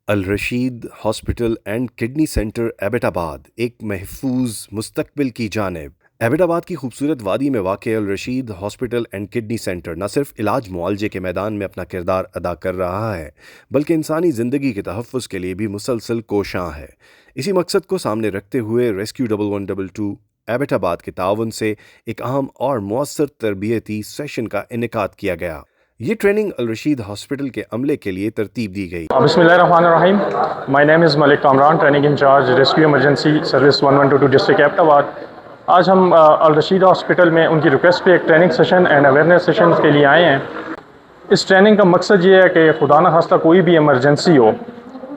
Rashid hospital and kidney centre Abbottabad ایک محفوظ مستقبل کی جانب۔ ایبٹ آباد کی خوبصورت وادی میں واقع الرشید ہاسپٹل اینڈ کڈنی سینٹر نہ صرف علاج معالجے کے میدان میں اپنا کردار ادا کر رہا ہے بلکہ انسانی زندگی کے تحفظ کے لیے بھی مسلسل کوشاں ہے۔ اسی مقصد کو سامنے رکھتے ہوئے ریسکیو 1122 ایبٹ آباد کے تعاون سے ایک اہم اور مؤثر تربیتی سیشن کا انعقاد کیا گیا۔ یہ ٹریننگ الرشید ہاسپٹل کے عملے کے لیے ترتیب دی گئی۔ بسم اللہ الرحمن الرحیم۔ My name is Malik Kamran, training in-charge rescue emergency service 1122 district Abbottabad. آج ہم الرشید ہاسپٹل میں ان کی ریکویسٹ پہ ایک training session and awareness session کے لیے آئے ہیں۔ اس ٹریننگ کا مقصد یہ ہے کہ خدا نہ خواستہ کوئی بھی ایمرجنسی ہو،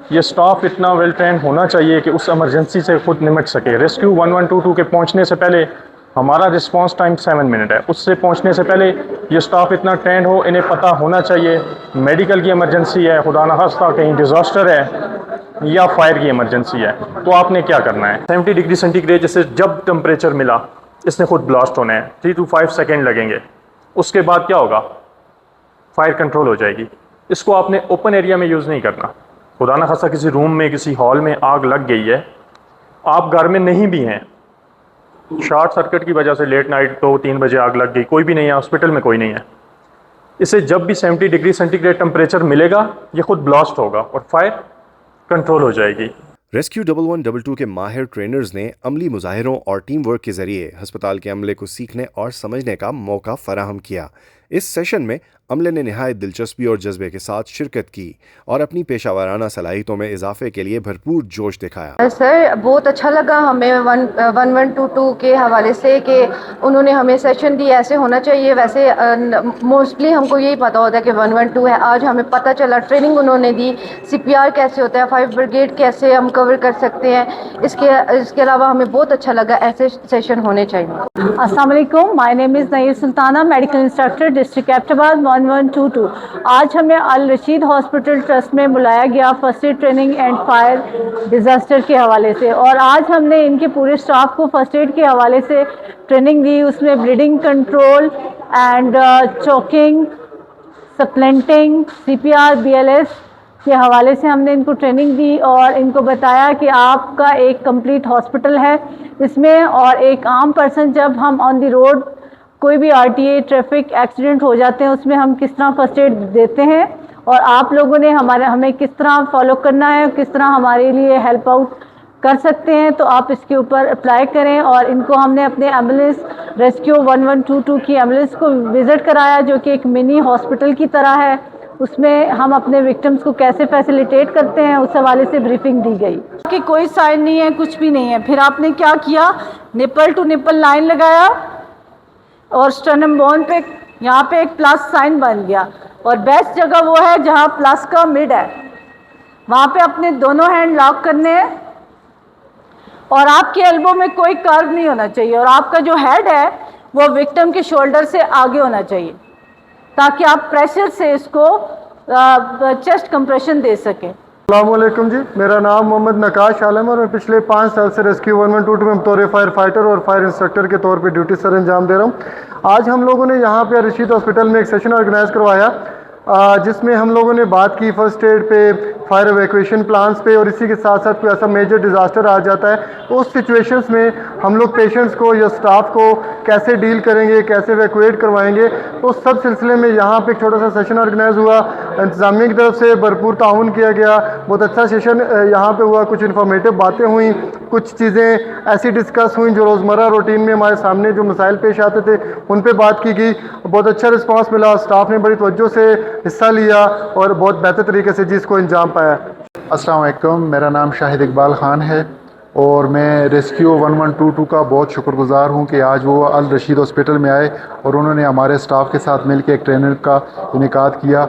یہ سٹاف اتنا ویل ٹرینڈ ہونا چاہیے کہ اس ایمرجنسی سے خود نمٹ سکے۔ ریسکیو 1122 کے پہنچنے سے پہلے ہمارا رسپانس ٹائم 7 منٹ ہے، اس سے پہنچنے سے پہلے یہ سٹاف اتنا ٹرینڈ ہو، انہیں پتہ ہونا چاہیے میڈیکل کی ایمرجنسی ہے، خدا نہ خواستہ کہیں ڈیزاسٹر ہے یا فائر کی ایمرجنسی ہے، تو آپ نے کیا کرنا ہے۔ 70 ڈگری سینٹی گریڈ جیسے جب ٹمپریچر ملا اس نے خود بلاسٹ ہونا ہے، 3 to 5 سیکنڈ لگیں گے۔ اس کے بعد کیا ہوگا؟ فائر کنٹرول ہو جائے گی۔ اس کو آپ نے اوپن ایریا میں یوز نہیں کرنا۔ خدا نہ خواستہ کسی روم میں کسی ہال میں آگ لگ گئی ہے، آپ گھر میں نہیں بھی ہیں، شارٹ سرکٹ کی وجہ سے لیٹ نائٹ 2-3 بجے آگ لگ گئی، کوئی بھی نہیں ہے ہاسپٹل میں، کوئی نہیں ہے، اسے جب بھی 70 ڈگری سینٹی گریڈ ٹمپریچر ملے گا یہ خود بلاسٹ ہوگا اور فائر کنٹرول ہو جائے گی۔ ریسکیو 1122 کے ماہر ٹرینرز نے عملی مظاہروں اور ٹیم ورک کے ذریعے ہسپتال کے عملے کو سیکھنے اور سمجھنے کا موقع فراہم کیا۔ اس سیشن میں عملے نے نہایت دلچسپی اور جذبے کے ساتھ شرکت کی اور اپنی پیشہ ورانہ صلاحیتوں میں اضافے کے لیے بھرپور جوش دکھایا۔ سر بہت اچھا لگا ہمیں 1122 کے حوالے سے کہ انہوں نے ہمیں سیشن دی، ایسے ہونا چاہیے۔ ویسے موسٹلی ہم کو یہی پتہ ہوتا ہے کہ 112 ہے، آج ہمیں پتہ چلا، ٹریننگ انہوں نے دی، CPR کیسے ہوتا ہے، 5 بریگیڈ کیسے ہم کور کر سکتے ہیں۔ اس کے علاوہ ہمیں بہت اچھا لگا، ایسے سیشن ہونے چاہیے۔ السلام علیکم، مائی نیم از نعیر سلطانہ، میڈیکل انسٹرکٹر ڈسٹرکٹ ایبٹ آباد 1122۔ آج ہمیں الرشید ہاسپٹل ٹرسٹ میں بلایا گیا first aid training and fire disaster کے حوالے سے، اور آج ہم نے ان کے پورے اسٹاف کو فرسٹ ایڈ کے حوالے سے ٹریننگ دی۔ اس میں bleeding control and choking, splinting, CPR BLS کے حوالے سے ہم نے ان کو ٹریننگ دی اور ان کو بتایا کہ آپ کا ایک کمپلیٹ ہاسپٹل ہے اس میں، اور ایک عام پرسن جب ہم آن دی روڈ کوئی بھی RTA ٹریفک ایکسیڈنٹ ہو جاتے ہیں اس میں ہم کس طرح فرسٹ ایڈ دیتے ہیں، اور آپ لوگوں نے ہمیں کس طرح فالو کرنا ہے، کس طرح ہمارے لیے ہیلپ آؤٹ کر سکتے ہیں، تو آپ اس کے اوپر اپلائی کریں۔ اور ان کو ہم نے اپنے ایمبولینس ریسکیو 1122 کی ایمبولینس کو وزٹ کرایا جو کہ ایک منی ہاسپٹل کی طرح ہے، اس میں ہم اپنے وکٹمس کو کیسے فیسیلیٹیٹ کرتے ہیں اس حوالے سے بریفنگ دی گئی کہ کوئی سائن نہیں ہے، کچھ بھی نہیں ہے۔ پھر آپ نے کیا کیا؟ نپل ٹو نپل لائن لگایا اور اسٹرنم بون پہ یہاں پہ ایک پلس سائن بن گیا، اور بیسٹ جگہ وہ ہے جہاں پلس کا مڈ ہے، وہاں پہ اپنے دونوں ہینڈ لاک کرنے ہیں، اور آپ کے ایلبو میں کوئی کرو نہیں ہونا چاہیے، اور آپ کا جو ہیڈ ہے وہ وکٹم کے شولڈر سے آگے ہونا چاہیے تاکہ آپ پریشر سے اس کو چیسٹ کمپریشن دے سکیں۔ السلام علیکم جی، میرا نام محمد نقاش عالم ہے اور میں پچھلے 5 سال سے ریسکیو 1122 میں بطور فائر فائٹر اور فائر انسٹرکٹر کے طور پہ ڈیوٹی سر انجام دے رہا ہوں۔ آج ہم لوگوں نے یہاں پہ رشید ہاسپٹل میں ایک سیشن آرگنائز کروایا جس میں ہم لوگوں نے بات کی فرسٹ ایڈ پہ، فائر ایویکویشن پلانس پہ، اور اسی کے ساتھ ساتھ کوئی ایسا میجر ڈیزاسٹر آ جاتا ہے تو اس سچویشنز میں ہم لوگ پیشنٹس کو یا سٹاف کو کیسے ڈیل کریں گے، کیسے ایویکویٹ کروائیں گے۔ تو اس سب سلسلے میں یہاں پہ ایک چھوٹا سا سیشن آرگنائز ہوا، انتظامیہ کی طرف سے بھرپور تعاون کیا گیا، بہت اچھا سیشن یہاں پہ ہوا، کچھ انفارمیٹیو باتیں ہوئیں، کچھ چیزیں ایسی ڈسکس ہوئیں جو روزمرہ روٹین میں ہمارے سامنے جو مسائل پیش آتے تھے ان پہ بات کی گئی۔ بہت اچھا رسپانس ملا، سٹاف نے بڑی توجہ سے حصہ لیا اور بہت بہتر طریقے سے اس کو انجام پایا۔ السلام علیکم، میرا نام شاہد اقبال خان ہے اور میں ریسکیو 1122 کا بہت شکر گزار ہوں کہ آج وہ الرشید ہاسپٹل میں آئے اور انہوں نے ہمارے سٹاف کے ساتھ مل کے ایک ٹرینر کا انعقاد کیا۔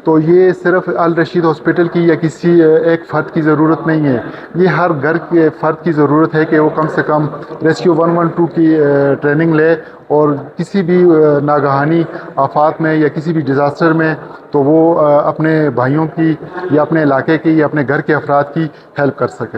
تو یہ صرف الرشید ہاسپٹل کی یا کسی ایک فرد کی ضرورت نہیں ہے، یہ ہر گھر کے فرد کی ضرورت ہے کہ وہ کم سے کم ریسکیو 112 کی ٹریننگ لے، اور کسی بھی ناگہانی آفات میں یا کسی بھی ڈیزاسٹر میں تو وہ اپنے بھائیوں کی یا اپنے علاقے کی یا اپنے گھر کے افراد کی ہیلپ کر سکے۔